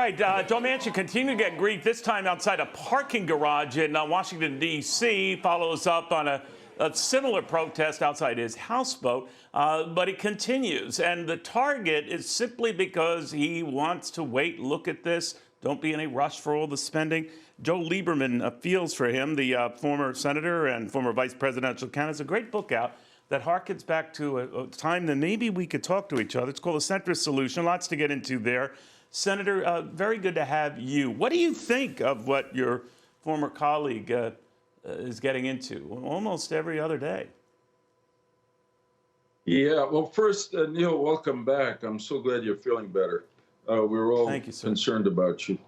right, Joe Manchin continued to get grief, this time outside a parking garage in Washington, D.C., follows up on a similar protest outside his houseboat, but it continues. And the target is simply because he wants to wait, look at this, don't be in a rush for all the spending. Joe Lieberman feels for him, the former senator and former vice presidential candidate. It's a great book out that harkens back to a time that maybe we could talk to each other. It's called The Centrist Solution. Lots to get into there. Senator, very good to have you. What do you think of what your former colleague is getting into almost every other day? Yeah, well, first, Neil, welcome back. I'm so glad you're feeling better. We were all concerned about you.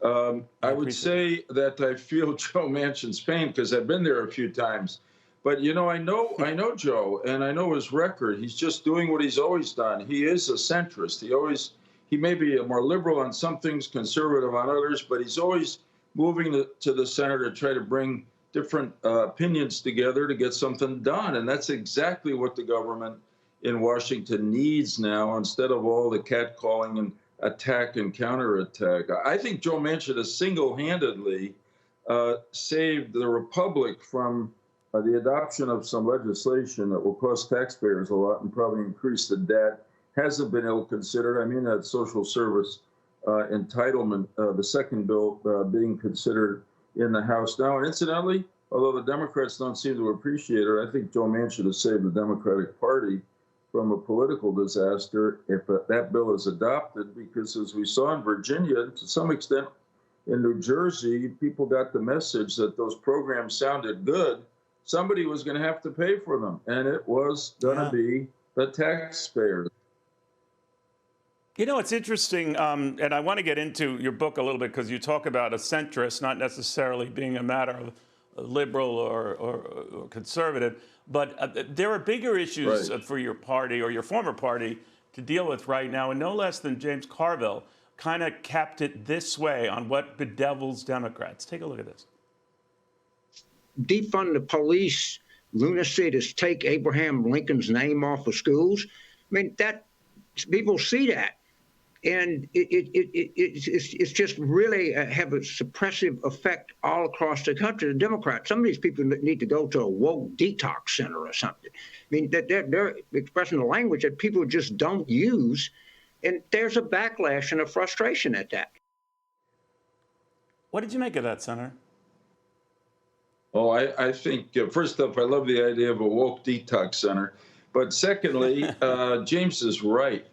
I would say that I feel Joe Manchin's pain because I've been there a few times. But, you know, I know Joe, and I know his record. He's just doing what he's always done. He is a centrist. He may be more liberal on some things, conservative on others, but he's always moving to the center to try to bring different opinions together to get something done. And that's exactly what the government in Washington needs now, instead of all the catcalling and attack and counterattack. I think Joe Manchin has single-handedly saved the republic from the adoption of some legislation that will cost taxpayers a lot and probably increase the debt. Hasn't been ill-considered. I mean, that social service entitlement, the second bill being considered in the House now. And incidentally, although the Democrats don't seem to appreciate it, I think Joe Manchin has saved the Democratic Party from a political disaster if that bill is adopted, because as we saw in Virginia, to some extent in New Jersey, people got the message that those programs sounded good. Somebody was going to have to pay for them, and it was going to be the taxpayers. You know, it's interesting, and I want to get into your book a little bit because you talk about a centrist not necessarily being a matter of liberal or conservative, but there are bigger issues for your party or your former party to deal with right now, and no less than James Carville kind of capped it this way on what bedevils Democrats. Take a look at this. Defund the police, lunacy to take Abraham Lincoln's name off of schools. I mean, that people see that. And it's just really have a suppressive effect all across the country. The Democrats, some of these people need to go to a woke detox center or something. I mean, they're expressing a language that people just don't use. And there's a backlash and a frustration at that. What did you make of that, Senator? Oh, I think, first off, I love the idea of a woke detox center. But secondly, James is right.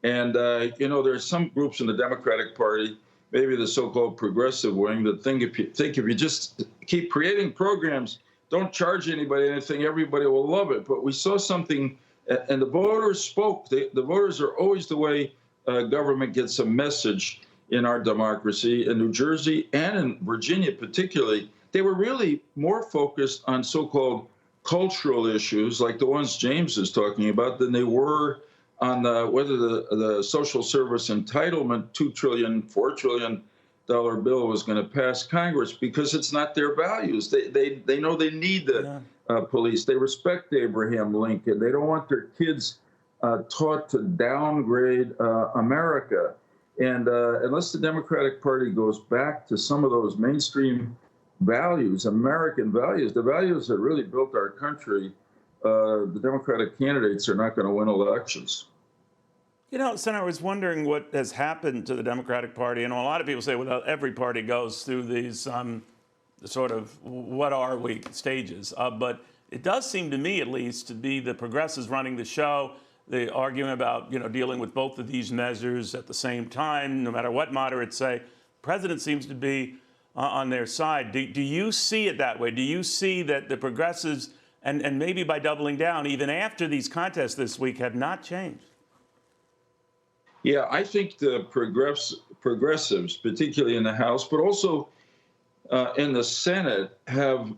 And, you know, there's some groups in the Democratic Party, maybe the so-called progressive wing, that think if you just keep creating programs, don't charge anybody anything, everybody will love it. But we saw something, and the voters spoke. The voters are always the way government gets a message in our democracy. In New Jersey and in Virginia particularly, they were really more focused on so-called cultural issues like the ones James is talking about than they were on whether the social service entitlement $2 trillion, $4 trillion bill was going to pass Congress, because it's not their values. They know they need the police. They respect Abraham Lincoln. They don't want their kids taught to downgrade America. And unless the Democratic Party goes back to some of those mainstream values, American values, the values that really built our country, the Democratic candidates are not going to win elections. You know, Senator, I was wondering what has happened to the Democratic Party. And a lot of people say, well, every party goes through these sort of what are we stages. But it does seem to me, at least, to be the progressives running the show, the arguing about, you know, dealing with both of these measures at the same time, no matter what moderates say. The president seems to be on their side. Do you see it that way? Do you see that the progressives, and maybe by doubling down, even after these contests this week, have not changed? Yeah, I think the progressives, particularly in the House, but also in the Senate, have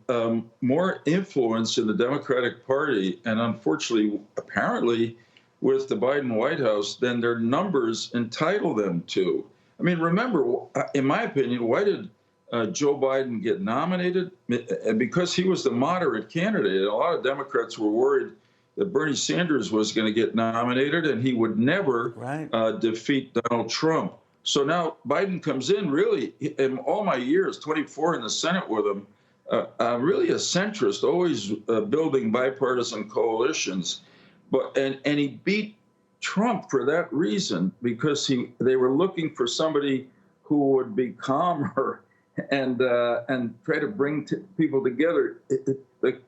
more influence in the Democratic Party, and unfortunately, apparently, with the Biden White House than their numbers entitle them to. I mean, remember, in my opinion, why did Joe Biden get nominated? And because he was the moderate candidate. A lot of Democrats were worried that Bernie Sanders was going to get nominated and he would never defeat Donald Trump. So now Biden comes in, really, in all my years, 24 in the Senate with him, really a centrist, always building bipartisan coalitions. And he beat Trump for that reason, because they were looking for somebody who would be calmer and try to bring people together. The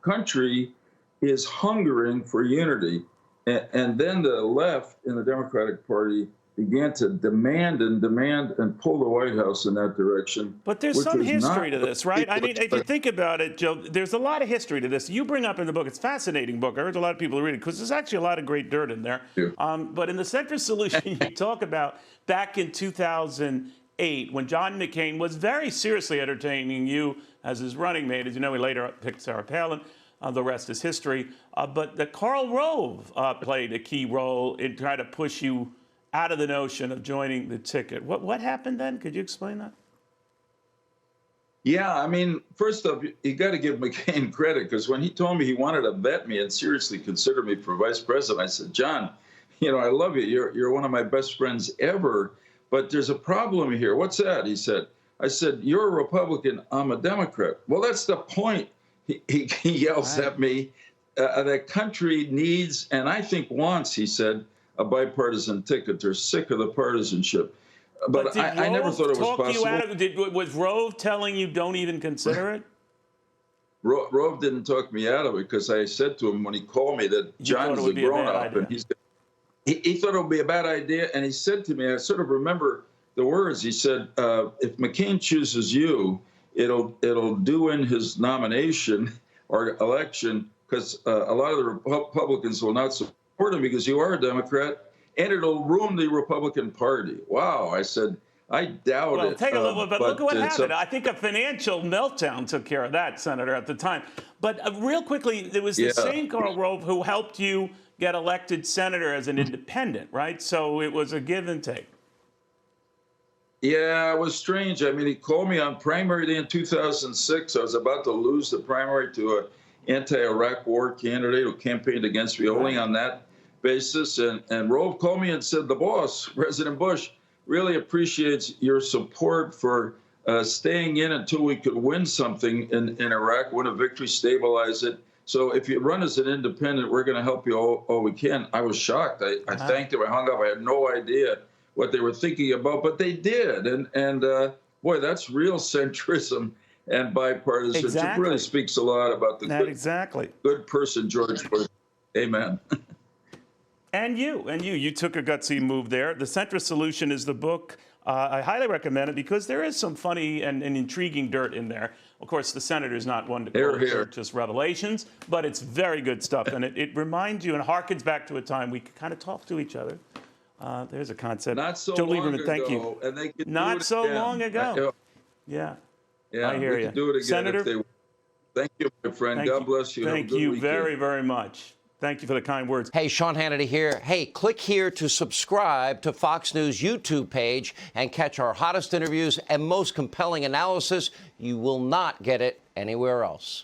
country is hungering for unity. And then the left in the Democratic Party began to demand and pull the White House in that direction. But there's some history to this, right? I mean, if you think about it, Joe, there's a lot of history to this. You bring up in the book, it's a fascinating book. I urge a lot of people to read it because there's actually a lot of great dirt in there. Yeah. But in the centrist solution, you talk about back in 2008, when John McCain was very seriously entertaining you as his running mate. As you know, he later picked Sarah Palin. The rest is history. But that Karl Rove played a key role in trying to push you out of the notion of joining the ticket. What happened then? Could you explain that? Yeah, I mean, first off, you got to give McCain credit, because when he told me he wanted to vet me and seriously consider me for vice president, I said, John, I love you. You're one of my best friends ever, but there's a problem here. What's that? He said. I said, you're a Republican, I'm a Democrat. Well, that's the point. He yells at me. The country needs, and I think wants, he said, a bipartisan ticket. They're sick of the partisanship. But I never thought it was possible. Was Rove telling you don't even consider it? Rove didn't talk me out of it, because I said to him when he called me that John is a grown-up, and he thought it would be a bad idea. And he said to me, I sort of remember the words, he said, if McCain chooses you, it'll do in his nomination or election, because a lot of the Republicans will not support him because you are a Democrat, and it'll ruin the Republican Party. Wow, I said, I doubt it. Well, take a look, but look at what happened. I think a financial meltdown took care of that, Senator, at the time. But real quickly, there was the same Karl Rove who helped you get elected senator as an independent, right? So it was a give and take. Yeah, it was strange. I mean, he called me on primary day in 2006. I was about to lose the primary to an anti-Iraq war candidate who campaigned against me only on that basis. And Rove called me and said, the boss, President Bush, really appreciates your support for staying in until we could win something in Iraq, win a victory, stabilize it. So if you run as an independent, we're going to help you all we can. I was shocked. I thanked him. I hung up. I had no idea what they were thinking about, but they did. And boy, that's real centrism and bipartisanship. Exactly. It really speaks a lot about the good person, George Bush. Amen. And you took a gutsy move there. The Centrist Solution is the book. I highly recommend it because there is some funny and intriguing dirt in there. Of course, the senator is not one to quote just revelations, but it's very good stuff. And it reminds you and harkens back to a time we could kind of talk to each other. There's a concept. Not so Joe long Lieberman, ago, thank you. And they could not do it so again. long ago. Yeah, I hear you. Could do it again, Senator. if they... Thank you, my friend. God bless you. Thank you very, very much. Thank you for the kind words. Hey, Sean Hannity here. Hey, click here to subscribe to Fox News YouTube page and catch our hottest interviews and most compelling analysis. You will not get it anywhere else.